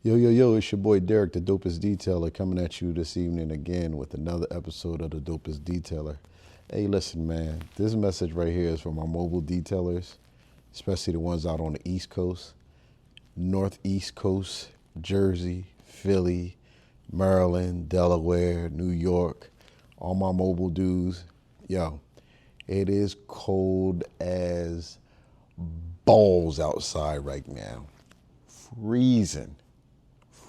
Yo, yo, yo, it's your boy Derek, the dopest detailer, coming at you this evening again with another episode of the dopest detailer. Hey, listen, man, this message right here is for my mobile detailers, especially the ones out on the East Coast, Northeast Coast, Jersey, Philly, Maryland, Delaware, New York, all my mobile dudes. Yo, it is cold as balls outside right now. Freezing.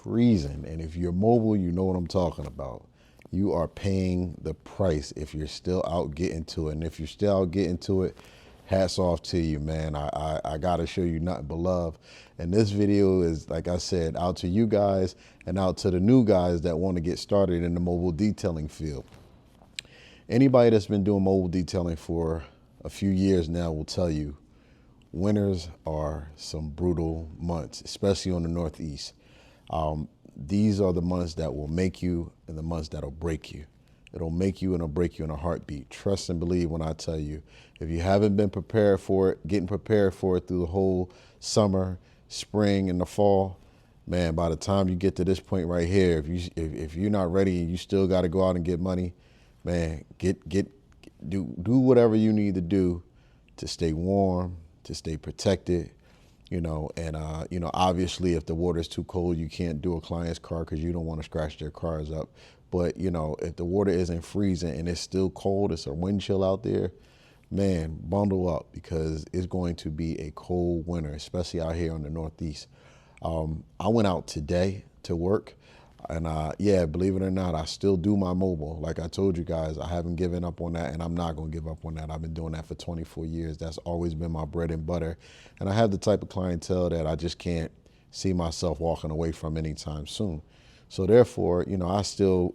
Freezing. And if you're mobile, you know what I'm talking about. You are paying the price if you're still out getting to it. And if you're still out getting to it, hats off to you, man. I got to show you nothing but love. And this video is, like I said, out to you guys and out to the new guys that want to get started in the mobile detailing field. Anybody that's been doing mobile detailing for a few years now will tell you winters are some brutal months, especially on the Northeast. These are the months that will make you and the months that'll break you. It'll make you and it'll break you in a heartbeat. Trust and believe when I tell you. If you haven't been prepared for it, getting prepared for it through the whole summer, spring, and the fall, man, by the time you get to this point right here, if you're not ready and you still got to go out and get money, man, do whatever you need to do to stay warm, to stay protected, obviously if the water is too cold, you can't do a client's car because you don't want to scratch their cars up. But, if the water isn't freezing and it's still cold, it's a wind chill out there, man, bundle up because it's going to be a cold winter, especially out here in the Northeast. I went out today to work. And yeah, believe it or not, I still do my mobile. Like I told you guys, I haven't given up on that, and I'm not going to give up on that. I've been doing that for 24 years. That's always been my bread and butter. And I have the type of clientele that I just can't see myself walking away from anytime soon. So therefore,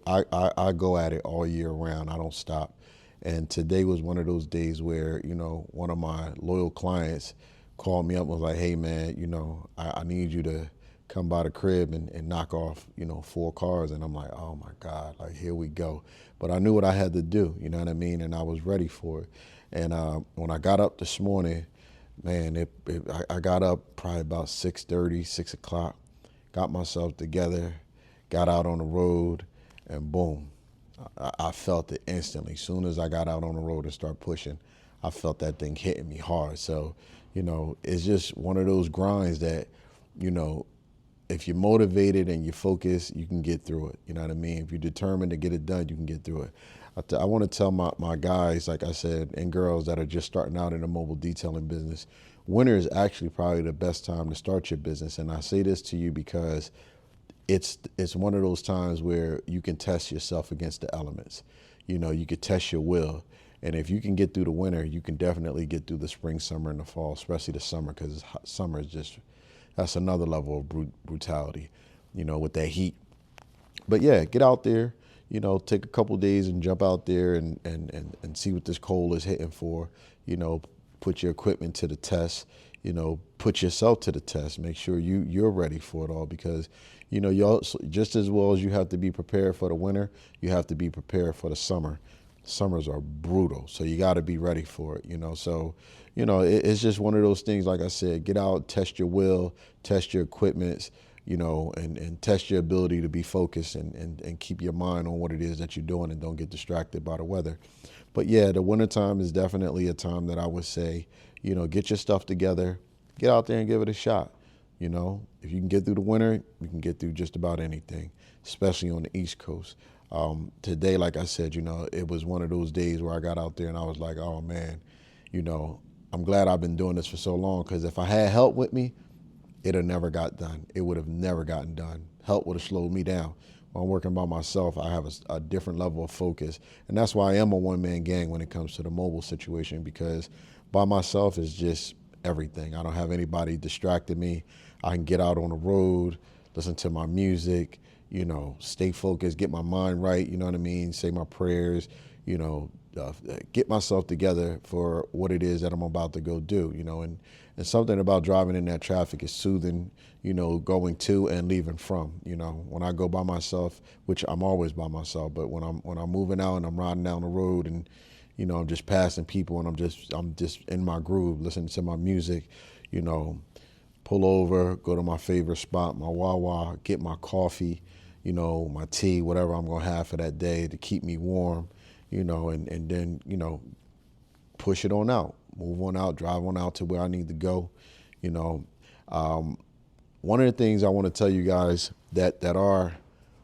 I go at it all year round. I don't stop. And today was one of those days where, one of my loyal clients called me up and was like, hey, man, I need you to come by the crib and knock off, 4 cars. And I'm like, oh my God, like here we go. But I knew what I had to do, you know what I mean? And I was ready for it. And when I got up this morning, man, I got up probably about 6:30, 6 o'clock, got myself together, got out on the road, and boom, I felt it instantly. Soon as I got out on the road and start pushing, I felt that thing hitting me hard. So, it's just one of those grinds that, you know, if you're motivated and you're focused, you can get through it. You know what I mean? If you're determined to get it done, you can get through it. I want to tell my guys, like I said, and girls that are just starting out in the mobile detailing business, winter is actually probably the best time to start your business. And I say this to you because it's one of those times where you can test yourself against the elements. You could test your will. And if you can get through the winter, you can definitely get through the spring, summer, and the fall, especially the summer, because summer is just, that's another level of brutality, with that heat. But yeah, get out there, take a couple days and jump out there and see what this cold is hitting for, put your equipment to the test, put yourself to the test, make sure you're ready for it all because, y'all, just as well as you have to be prepared for the winter, you have to be prepared for the summer. Summers are brutal, so you got to be ready for it, So, it's just one of those things, like I said, get out, test your will, test your equipment, and test your ability to be focused and keep your mind on what it is that you're doing and don't get distracted by the weather. But yeah, the wintertime is definitely a time that I would say, get your stuff together, get out there and give it a shot. If you can get through the winter, you can get through just about anything, especially on the East Coast. Today, like I said, it was one of those days where I got out there and I was like, oh man, I'm glad I've been doing this for so long because if I had help with me, it would have never got done. It would have never gotten done. Help would have slowed me down. When I'm working by myself, I have a different level of focus. And that's why I am a one-man gang when it comes to the mobile situation because by myself is just everything. I don't have anybody distracting me. I can get out on the road, listen to my music, stay focused, get my mind right, you know what I mean? Say my prayers, get myself together for what it is that I'm about to go do, and something about driving in that traffic is soothing, going to and leaving from, when I go by myself, which I'm always by myself, but when I'm moving out and I'm riding down the road and, I'm just passing people and I'm just in my groove, listening to my music, pull over, go to my favorite spot, my Wawa, get my coffee, my tea, whatever I'm going to have for that day to keep me warm, and then, push it on out, move on out, drive on out to where I need to go. You know, one of the things I want to tell you guys that are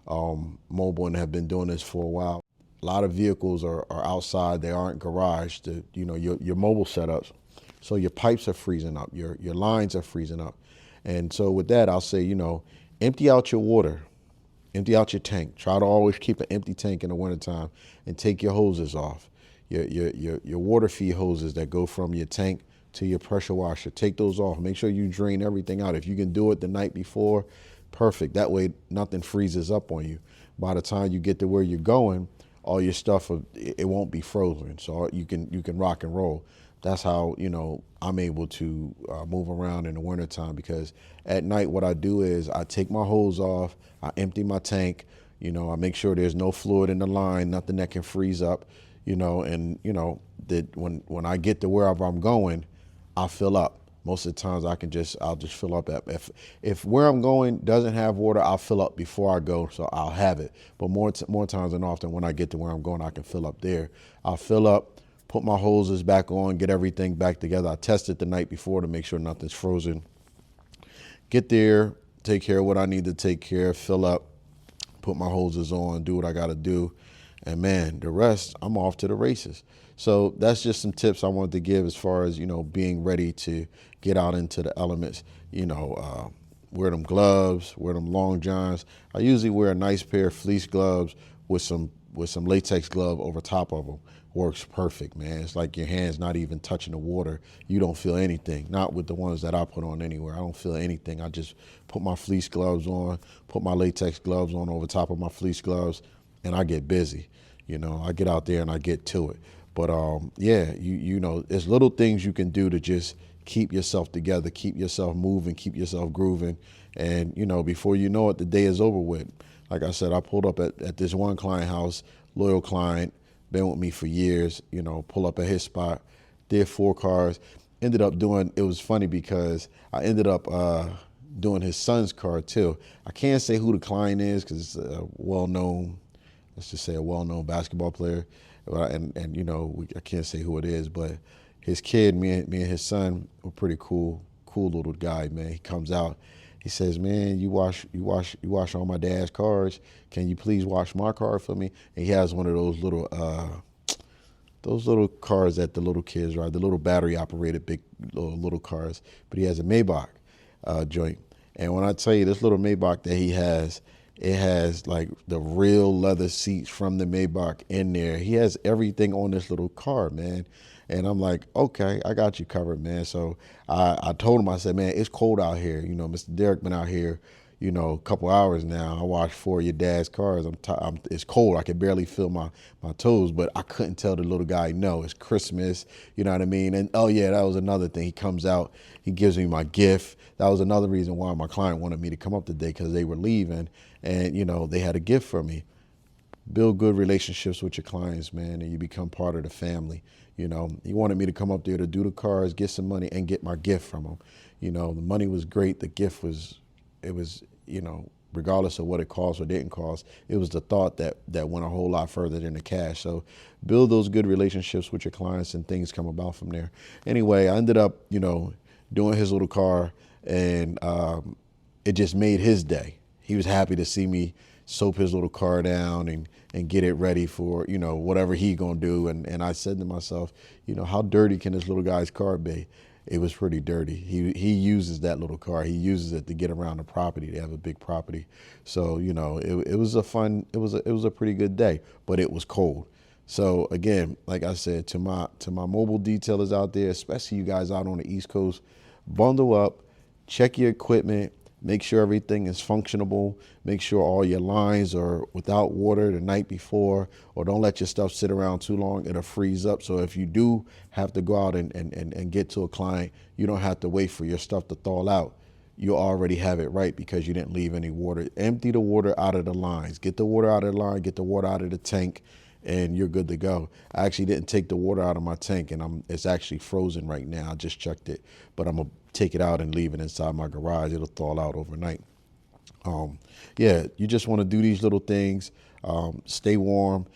mobile and have been doing this for a while, a lot of vehicles are outside, they aren't garaged, your mobile setups. So your pipes are freezing up, your lines are freezing up. And so with that, I'll say, empty out your water, empty out your tank. Try to always keep an empty tank in the wintertime and take your hoses off. Your water feed hoses that go from your tank to your pressure washer, take those off. Make sure you drain everything out. If you can do it the night before, perfect. That way nothing freezes up on you. By the time you get to where you're going, all your stuff, it won't be frozen. So you can rock and roll. That's how, I'm able to move around in the wintertime, because at night what I do is I take my hose off, I empty my tank, I make sure there's no fluid in the line, nothing that can freeze up, that when I get to wherever I'm going, I'll fill up. Most of the times I'll just fill up. If where I'm going doesn't have water, I'll fill up before I go, so I'll have it. But more times than often, when I get to where I'm going, I can fill up there. I'll fill up, put my hoses back on, get everything back together. I test it the night before to make sure nothing's frozen. Get there, take care of what I need to take care of, fill up, put my hoses on, do what I got to do. And man, the rest, I'm off to the races. So that's just some tips I wanted to give as far as, being ready to get out into the elements. Wear them gloves, wear them long johns. I usually wear a nice pair of fleece gloves with some latex glove over top of them. Works perfect, man. It's like your hand's not even touching the water. You don't feel anything. Not with the ones that I put on anywhere. I don't feel anything. I just put my fleece gloves on, put my latex gloves on over top of my fleece gloves, and I get busy. I get out there and I get to it. But there's little things you can do to just keep yourself together, keep yourself moving, keep yourself grooving. And, before you know it, the day is over with. Like I said, I pulled up at this one client house, loyal client, been with me for years, pull up at his spot, did 4 cars, ended up doing, it was funny because I ended up doing his son's car too. I can't say who the client is because it's a well-known, let's just say a well-known basketball player. And I can't say who it is, but his kid, me and his son were pretty cool little guy, man. He comes out, he says, man, you wash all my dad's cars. Can you please wash my car for me? And he has one of those little cars that the little kids ride, the little battery operated big little cars. But he has a Maybach joint. And when I tell you this little Maybach that he has, it has like the real leather seats from the Maybach in there. He has everything on this little car, man. And I'm like, okay, I got you covered, man. So I told him, I said, man, it's cold out here. Mr. Derek been out here, a couple hours now. I washed 4 of your dad's cars. It's cold. I can barely feel my toes, but I couldn't tell the little guy, no, it's Christmas. You know what I mean? And oh yeah, that was another thing. He comes out, he gives me my gift. That was another reason why my client wanted me to come up today, because they were leaving and, they had a gift for me. Build good relationships with your clients, man, and you become part of the family. He wanted me to come up there to do the cars, get some money, and get my gift from him. The money was great. The gift was, regardless of what it cost or didn't cost, it was the thought that went a whole lot further than the cash. So build those good relationships with your clients and things come about from there. Anyway, I ended up, doing his little car, and it just made his day. He was happy to see me soap his little car down and get it ready for, whatever he gonna do. And I said to myself, how dirty can this little guy's car be? It was pretty dirty. He uses that little car. He uses it to get around the property. They have a big property. So, it was a pretty good day, but it was cold. So again, like I said, to my mobile detailers out there, especially you guys out on the East Coast, bundle up, check your equipment, make sure everything is functionable, make sure all your lines are without water the night before, or don't let your stuff sit around too long, it'll freeze up. So if you do have to go out and get to a client, you don't have to wait for your stuff to thaw out. You already have it right because you didn't leave any water. Empty the water out of the lines. Get the water out of the line, get the water out of the tank, and you're good to go. I actually didn't take the water out of my tank, and it's actually frozen right now. I just checked it, but I'm gonna take it out and leave it inside my garage. It'll thaw out overnight. Yeah, you just want to do these little things. Stay warm.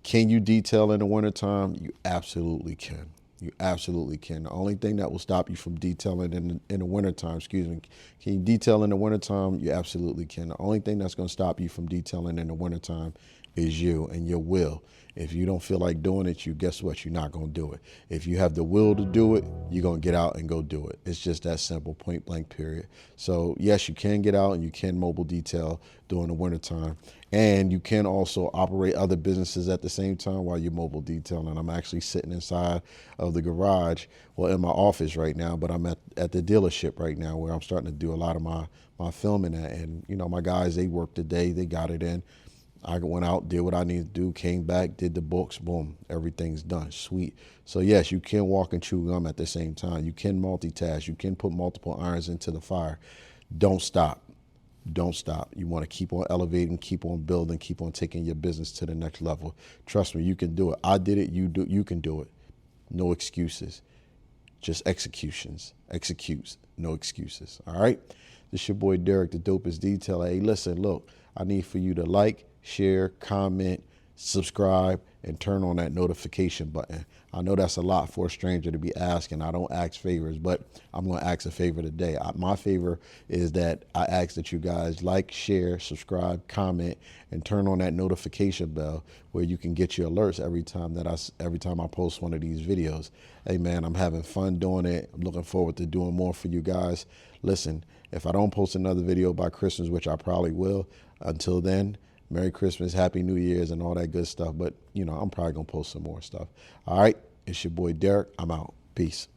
Can you detail in the wintertime? You absolutely can. You absolutely can. The only thing that will stop you from detailing in the wintertime, excuse me, can you detail in the wintertime? You absolutely can. The only thing that's going to stop you from detailing in the wintertime is you and your will. If you don't feel like doing it, guess what? You're not going to do it. If you have the will to do it, you're going to get out and go do it. It's just that simple, point blank, period. So yes, you can get out and you can mobile detail during the wintertime. And you can also operate other businesses at the same time while you're mobile detailing. I'm actually sitting inside of the garage, well, in my office right now, but I'm at the dealership right now where I'm starting to do a lot of my filming at. And, my guys, they worked today, they got it in. I went out, did what I needed to do, came back, did the books, boom, everything's done. Sweet. So yes, you can walk and chew gum at the same time. You can multitask. You can put multiple irons into the fire. Don't stop. Don't stop. You want to keep on elevating, keep on building, keep on taking your business to the next level. Trust me, you can do it. I did it. You can do it. No excuses. Just executions. Executes. No excuses. All right. This your boy Derek, the dopest detailer. Hey, listen, look, I need for you to like, share, comment, subscribe, and turn on that notification button. I know that's a lot for a stranger to be asking. I don't ask favors, but I'm going to ask a favor today. My favor is that I ask that you guys like, share, subscribe, comment, and turn on that notification bell where you can get your alerts every time I post one of these videos. Hey man, I'm having fun doing it. I'm looking forward to doing more for you guys. Listen, if I don't post another video by Christmas, which I probably will, until then, Merry Christmas, Happy New Year's, and all that good stuff. But, I'm probably going to post some more stuff. All right, it's your boy Derek. I'm out. Peace.